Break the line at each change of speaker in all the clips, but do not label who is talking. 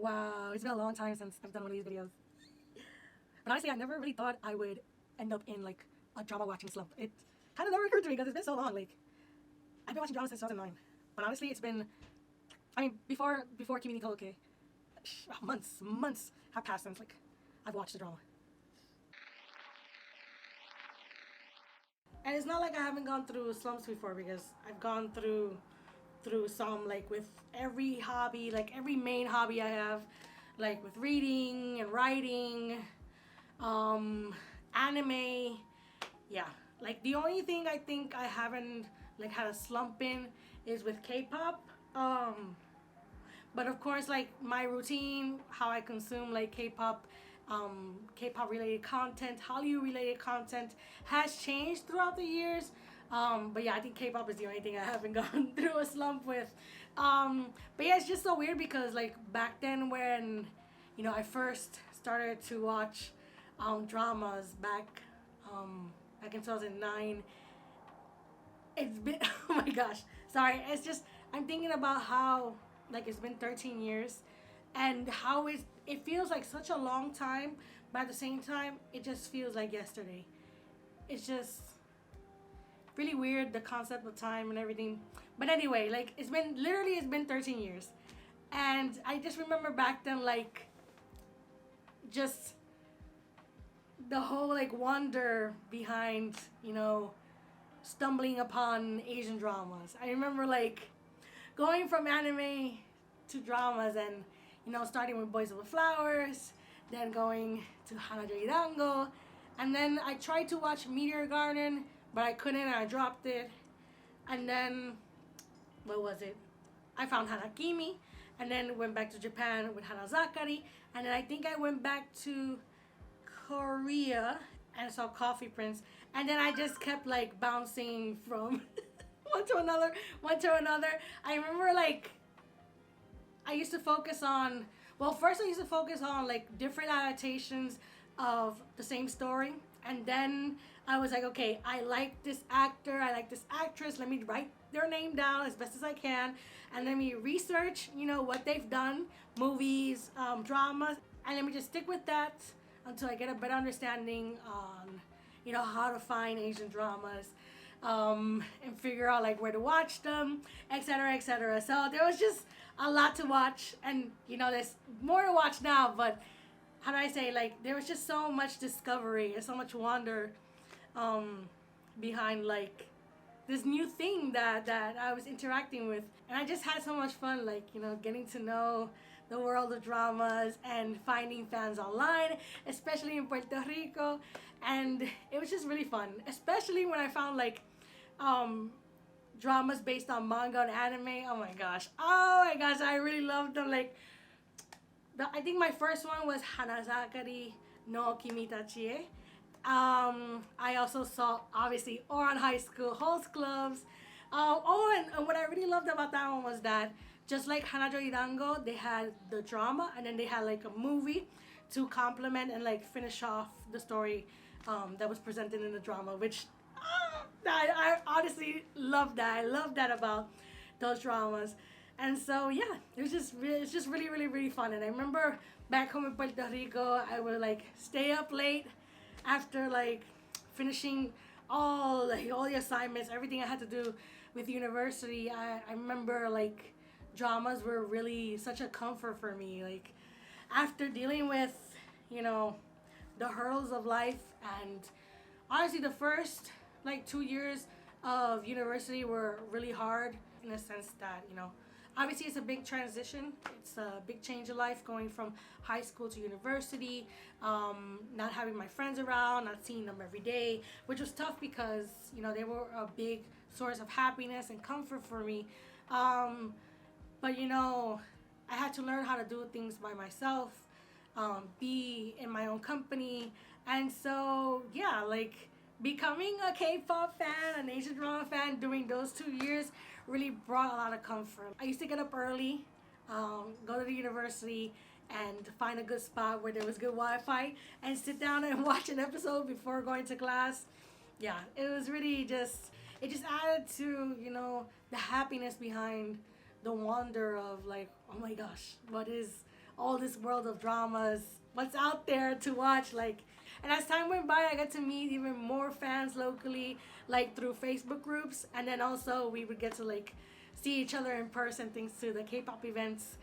Wow, it's been a long time since I've done one of these videos. But honestly, I never really thought I would end up in like a drama watching slump. It kind of never occurred to me because it's been so long. Like, I've been watching drama since 2009. But honestly, it's been, I mean, before Kimi Todoke, months have passed since like I've watched the drama. And it's not like I haven't gone through slumps before, because I've gone through some, like with every hobby, like every main hobby I have, like with reading and writing, anime. Yeah, like the only thing I think I haven't like had a slump in is with K-pop. But of course, like my routine, how I consume like K-pop, K-pop related content, Hallyu related content has changed throughout the years. But yeah, I think K-pop is the only thing I haven't gone through a slump with. But yeah, it's just so weird because like back then when, I first started to watch dramas back in 2009, it's been oh my gosh, sorry, it's just I'm thinking about how like it's been 13 years and how it feels like such a long time, but at the same time it just feels like yesterday. It's just really weird, the concept of time and everything. But anyway, like it's been 13 years, and I just remember back then like just the whole like wonder behind stumbling upon Asian dramas. I remember like going from anime to dramas and starting with Boys Over Flowers, then going to Hanajo Irango, and then I tried to watch Meteor Garden, but I couldn't and I dropped it. And then what was it? I found Hanakimi, and then went back to Japan with Hanazakari, and then I think I went back to Korea and saw Coffee Prince, and then I just kept like bouncing from one to another. I remember like I used to focus on, well, first I used to focus on like different adaptations of the same story, and then I was like, okay, I like this actor, I like this actress, let me write their name down as best as I can, and let me research, what they've done, movies, dramas, and let me just stick with that until I get a better understanding on, how to find Asian dramas, and figure out like where to watch them, etc., etc. So there was just a lot to watch, and there's more to watch now. But how do I say, like there was just so much discovery and so much wonder behind like this new thing that I was interacting with, and I just had so much fun, like getting to know the world of dramas and finding fans online, especially in Puerto Rico, and it was just really fun, especially when I found like dramas based on manga and anime. Oh my gosh, I really loved them. Like I think my first one was Hanazakari no Kimi Tachie. I also saw obviously Oran High School Host Clubs. And what I really loved about that one was that just like Hanajo Irango, they had the drama and then they had like a movie to complement and like finish off the story that was presented in the drama, which I honestly love that. I love that about those dramas. And so yeah, it's just really really really fun. And I remember back home in Puerto Rico, I would like stay up late after like finishing all the assignments, everything I had to do with university. I remember like dramas were really such a comfort for me. Like after dealing with the hurdles of life, and honestly the first like 2 years of university were really hard in the sense that obviously it's a big transition, it's a big change of life going from high school to university, not having my friends around, not seeing them every day, which was tough because they were a big source of happiness and comfort for me, but I had to learn how to do things by myself, be in my own company. And so yeah, like becoming a K-pop fan, an Asian drama fan during those 2 years really brought a lot of comfort. I used to get up early, go to the university, and find a good spot where there was good Wi-Fi and sit down and watch an episode before going to class. Yeah, it was really it just added to the happiness behind the wonder of like, oh my gosh, what is all this world of dramas, what's out there to watch, like. And as time went by, I got to meet even more fans locally, like through Facebook groups, and then also we would get to like see each other in person thanks to the K-pop events.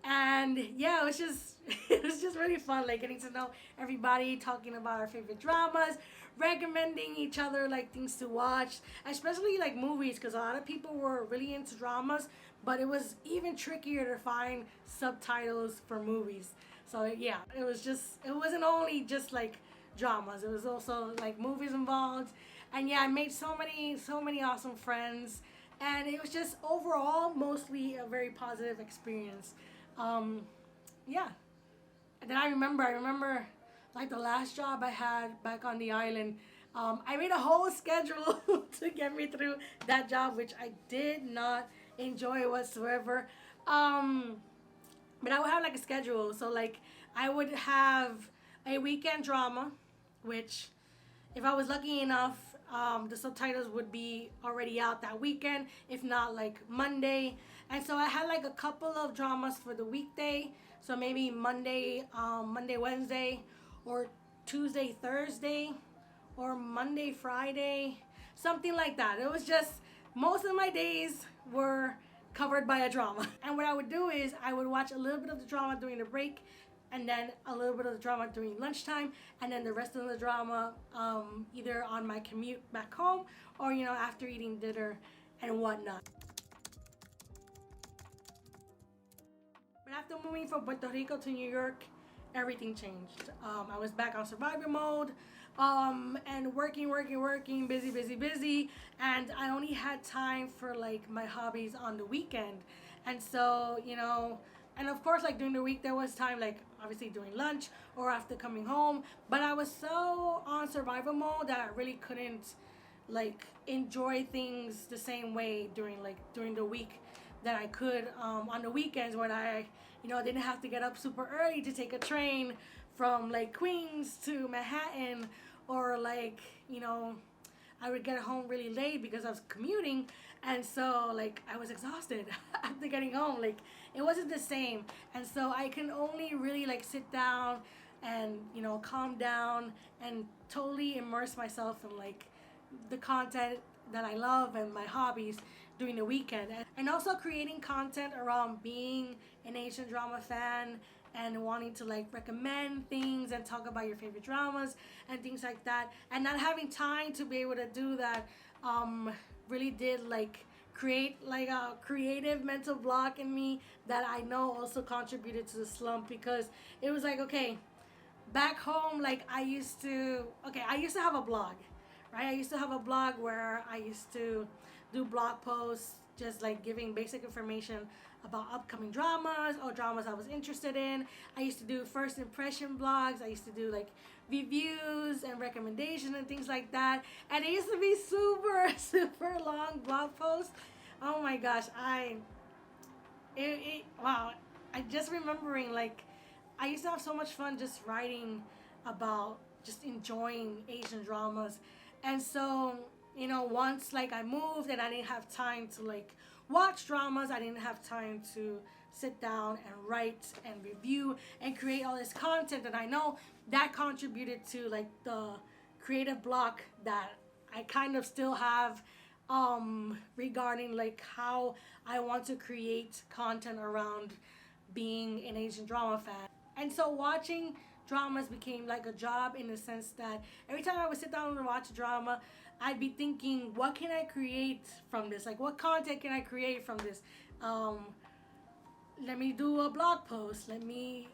And yeah, it was just it was just really fun, like getting to know everybody, talking about our favorite dramas, recommending each other like things to watch, especially like movies, because a lot of people were really into dramas, but it was even trickier to find subtitles for movies. So yeah, it wasn't only just like dramas, it was also like movies involved. And yeah, I made so many awesome friends, and it was just overall mostly a very positive experience. um, yeah. And then I remember like the last job I had back on the island. I made a whole schedule to get me through that job, which I did not enjoy whatsoever. Um, but I would have like a schedule. So like I would have a weekend drama, which if I was lucky enough, the subtitles would be already out that weekend, if not like Monday. And so I had like a couple of dramas for the weekday. So maybe Monday, Wednesday, or Tuesday, Thursday, or Monday, Friday, something like that. It was just most of my days were covered by a drama. And what I would do is I would watch a little bit of the drama during the break, and then a little bit of the drama during lunchtime, and then the rest of the drama either on my commute back home or after eating dinner and whatnot. But after moving from Puerto Rico to New York, everything changed. I was back on survivor mode, and working, busy, and I only had time for like my hobbies on the weekend. And so, and of course, like during the week, there was time, like obviously during lunch or after coming home. But I was so on survival mode that I really couldn't like enjoy things the same way during the week that I could on the weekends when I didn't have to get up super early to take a train from like Queens to Manhattan, or like I would get home really late because I was commuting, and so like I was exhausted after getting home. Like it wasn't the same, and so I can only really like sit down and calm down and totally immerse myself in like the content that I love and my hobbies during the weekend. And also creating content around being an Asian drama fan and wanting to like recommend things and talk about your favorite dramas and things like that, and not having time to be able to do that really did like create like a creative mental block in me that I know also contributed to the slump, because it was like, okay, back home, like I used to have a blog, right? I used to have a blog where I used to do blog posts, just like giving basic information about upcoming dramas or dramas I was interested in. I used to do first impression blogs. I used to do like reviews and recommendations and things like that. And it used to be super long blog posts. Oh my gosh, wow. I just remembering like I used to have so much fun just writing about just enjoying Asian dramas. And so, once like I moved and I didn't have time to like watch dramas, I didn't have time to sit down and write and review and create all this content. And I know that contributed to like the creative block that I kind of still have regarding like how I want to create content around being an Asian drama fan. And so watching dramas became like a job, in the sense that every time I would sit down and watch a drama, I'd be thinking, what can I create from this? Like, what content can I create from this? Let me do a blog post. Let me,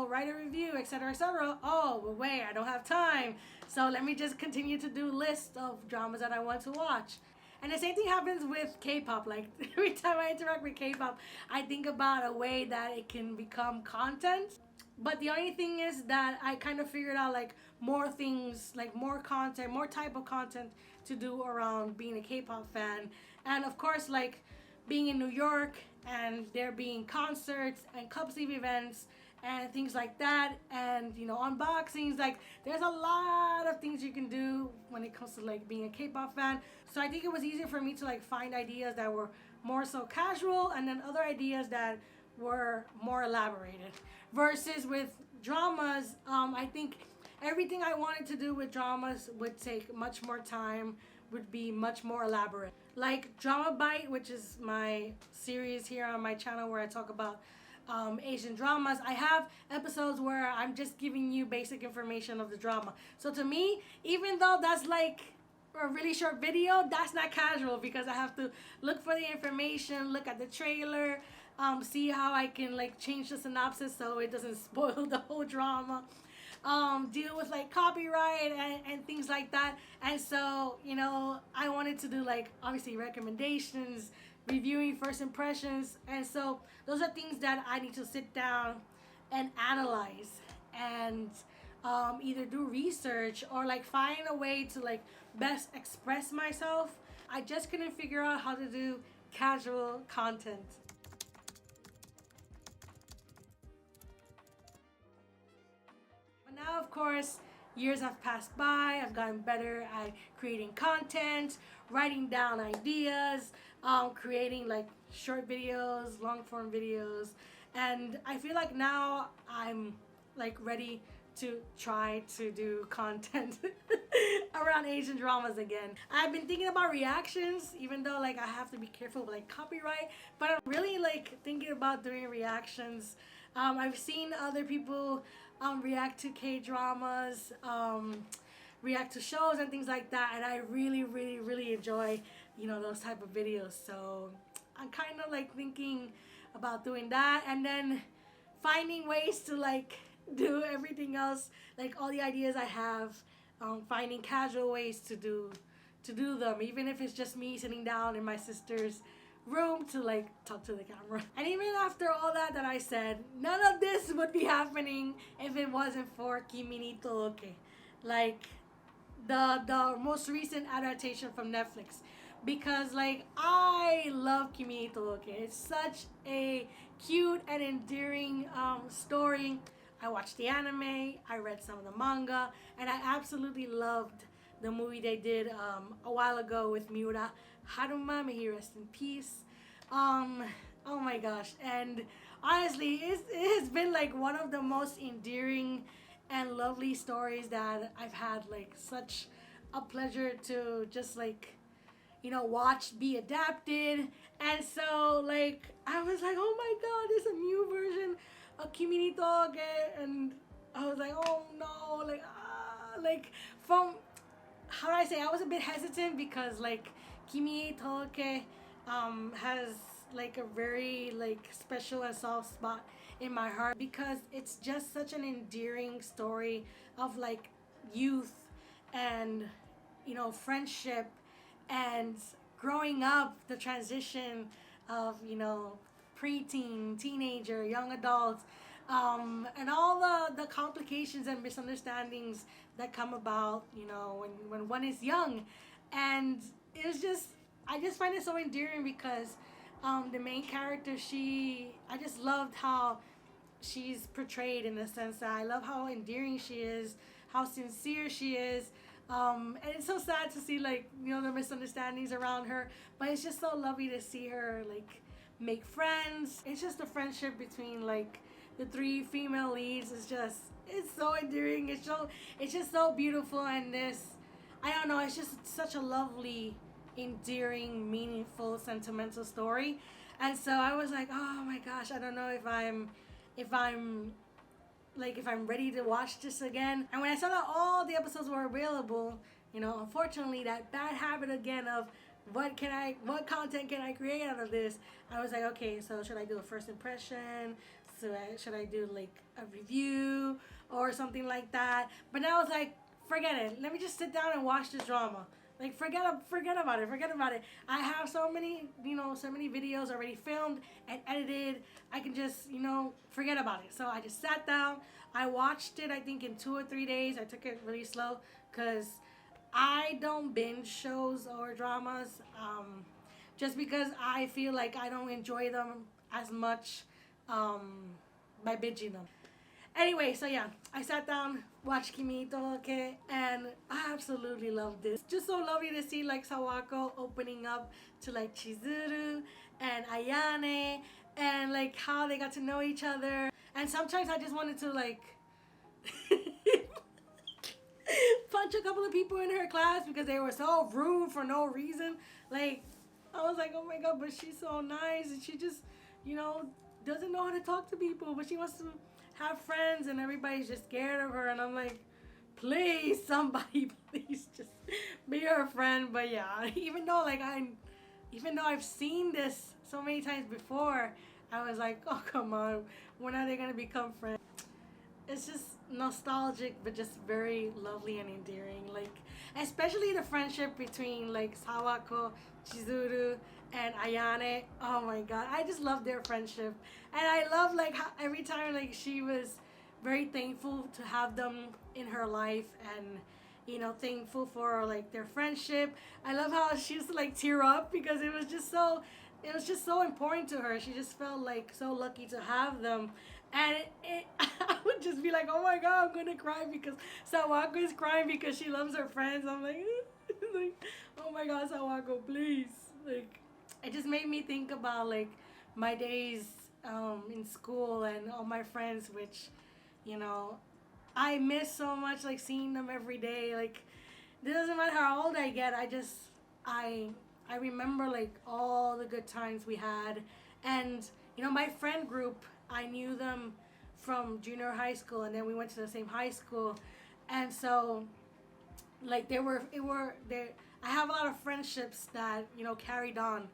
write a review, etc., etc. Oh, but wait, I don't have time. So let me just continue to do lists of dramas that I want to watch. And the same thing happens with K-pop. Like every time I interact with K-pop, I think about a way that it can become content. But the only thing is that I kind of figured out like more things, like more content, more type of content to do around being a K-pop fan. And of course, like being in New York and there being concerts and club sleeve events and things like that, and unboxings, like there's a lot of things you can do when it comes to like being a K-pop fan. So I think it was easier for me to like find ideas that were more so casual, and then other ideas that were more elaborated. Versus with dramas, I think everything I wanted to do with dramas would take much more time, would be much more elaborate. Like Drama Bite, which is my series here on my channel where I talk about Asian dramas. I have episodes where I'm just giving you basic information of the drama. So to me, even though that's like a really short video, that's not casual because I have to look for the information, look at the trailer, see how I can like change the synopsis so it doesn't spoil the whole drama. Deal with like copyright and things like that. And so, you know, I wanted to do like obviously recommendations, reviewing first impressions. And so those are things that I need to sit down and analyze and either do research or like find a way to like best express myself. I just couldn't figure out how to do casual content. But now, of course, years have passed by. I've gotten better at creating content, writing down ideas, creating like short videos, long form videos. And I feel like now I'm like ready to try to do content around Asian dramas again. I've been thinking about reactions, even though like I have to be careful with like copyright, but I'm really like thinking about doing reactions. I've seen other people react to K-dramas, react to shows and things like that, and I really enjoy, you know, those type of videos. So I'm kind of like thinking about doing that, and then finding ways to like do everything else, like all the ideas I have, finding casual ways to do them, even if it's just me sitting down in my sister's room to like talk to the camera. And even after all that I said, none of this would be happening if it wasn't for Kimi ni Todoke, like the most recent adaptation from Netflix, because like I love Kimi ni Todoke. It's such a cute and endearing story. I watched the anime, I read some of the manga, and I absolutely loved the movie they did a while ago with Miura Haruma, may he rest in peace. Oh my gosh, and honestly, it has been like one of the most endearing and lovely stories that I've had, like such a pleasure to just like, you know, watch be adapted. And so like I was like, oh my god, there's a new version of Kimi ni Todoke, and I was like, oh no, like from how do I say, I was a bit hesitant because like Kimi ni Todoke has like a very like special and soft spot in my heart because it's just such an endearing story of like youth and, you know, friendship and growing up, the transition of, you know, preteen, teenager, young adults, and all the complications and misunderstandings that come about, you know, when one is young. And it was just, I just find it so endearing because the main character, I just loved how she's portrayed, in the sense that I love how endearing she is, how sincere she is. And it's so sad to see like, you know, the misunderstandings around her, but it's just so lovely to see her like make friends. It's just the friendship between like the three female leads is just, it's so endearing. It's just so beautiful, and I don't know, it's just such a lovely, endearing, meaningful, sentimental story. And so I was like, oh my gosh, I don't know if I'm ready to watch this again. And when I saw that all the episodes were available, you know, unfortunately that bad habit again of what content can I create out of this? I was like, okay, so should I do a first impression? Should I do like a review or something like that? But now I was like, forget it. Let me just sit down and watch this drama. Like forget about it. I have so many videos already filmed and edited. I can just, you know, forget about it. So I just sat down. I watched it, I think in 2 or 3 days. I took it really slow because I don't binge shows or dramas, just because I feel like I don't enjoy them as much by binging them. Anyway, so yeah, I sat down, watched Kimi ni Todoke, and I absolutely loved this. Just so lovely to see like Sawako opening up to like Chizuru and Ayane, and like how they got to know each other. And sometimes I just wanted to like punch a couple of people in her class because they were so rude for no reason. Like, I was like, oh my god, but she's so nice, and she just, you know, doesn't know how to talk to people, but she wants to have friends, and everybody's just scared of her. And I'm like, please, somebody, please just be her friend. But yeah, even though I've seen this so many times before, I was like, oh come on, when are they gonna become friends? It's just nostalgic, but just very lovely and endearing. Like, especially the friendship between like Sawako, Chizuru, and Ayane. Oh my god, I just love their friendship, and I love like how every time like she was very thankful to have them in her life, and you know, thankful for like their friendship. I love how she used to like tear up because it was just so important to her. She just felt like so lucky to have them. And I would just be like, oh my god, I'm gonna cry because Sawako is crying because she loves her friends. I'm like, like, oh my god, Sawako, please. Like, it just made me think about like my days in school and all my friends, which, you know, I miss so much, like seeing them every day. Like, it doesn't matter how old I get. I I remember like all the good times we had, and you know, my friend group. I knew them from junior high school, and then we went to the same high school, and so like there. I have a lot of friendships that you know carried on,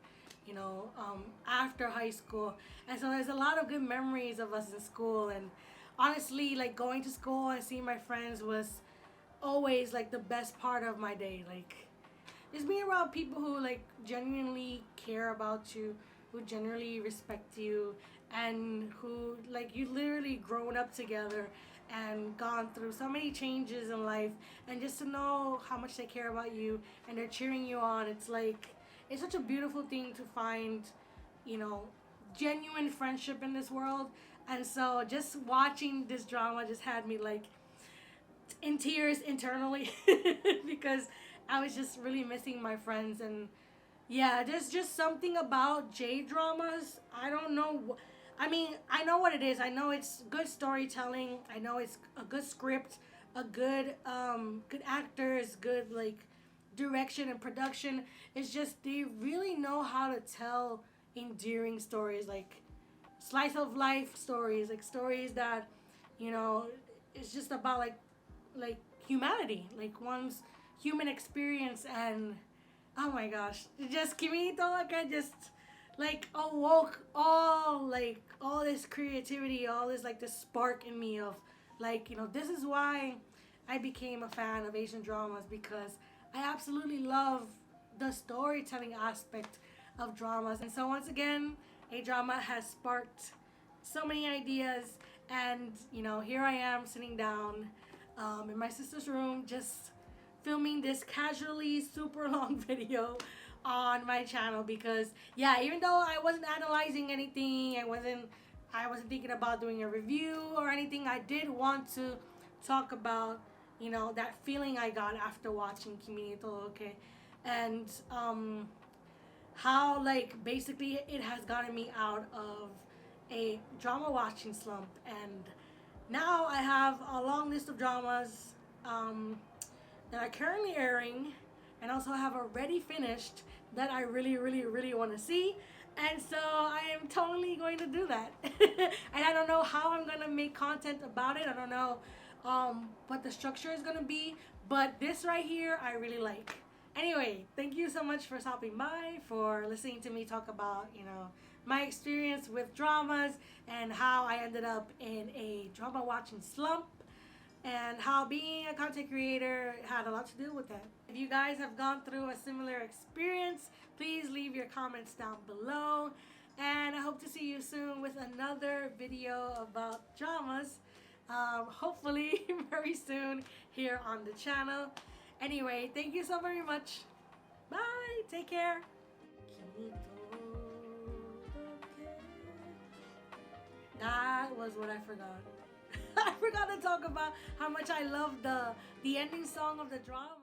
you know, after high school, and so there's a lot of good memories of us in school. And honestly, like going to school and seeing my friends was always like the best part of my day. Like, just being around people who like genuinely care about you, who genuinely respect you, and who like you literally grown up together and gone through so many changes in life, and just to know how much they care about you and they're cheering you on. It's like it's such a beautiful thing to find, you know, genuine friendship in this world. And so just watching this drama just had me like in tears internally because I was just really missing my friends. And yeah, there's just something about J dramas. I don't know. I mean, I know what it is. I know it's good storytelling. I know it's a good script, a good actors, good like direction and production. It's just they really know how to tell endearing stories, like slice of life stories, like stories that, you know, it's just about like humanity, like one's human experience. And oh my gosh, just Kimi Todoke just like awoke all this creativity, all this like this spark in me of like, you know, this is why I became a fan of Asian dramas, because I absolutely love the storytelling aspect of dramas. And so once again, a drama has sparked so many ideas, and you know, here I am sitting down in my sister's room just filming this casually super long video on my channel. Because yeah, even though I wasn't analyzing anything, I wasn't thinking about doing a review or anything, I did want to talk about, you know, that feeling I got after watching Kimi to Todoke, and how like basically it has gotten me out of a drama watching slump. And now I have a long list of dramas um, that are currently airing, and also have already finished that I really, really, really want to see. And so I am totally going to do that. And I don't know how I'm going to make content about it. I don't know what the structure is going to be. But this right here, I really like. Anyway, thank you so much for stopping by, for listening to me talk about, you know, my experience with dramas and how I ended up in a drama watching slump, and how being a content creator had a lot to do with that. If you guys have gone through a similar experience, please leave your comments down below. And I hope to see you soon with another video about dramas. Hopefully very soon here on the channel. Anyway, thank you so very much. Bye. Take care. That was what I forgot. I forgot to talk about how much I love the ending song of the drama.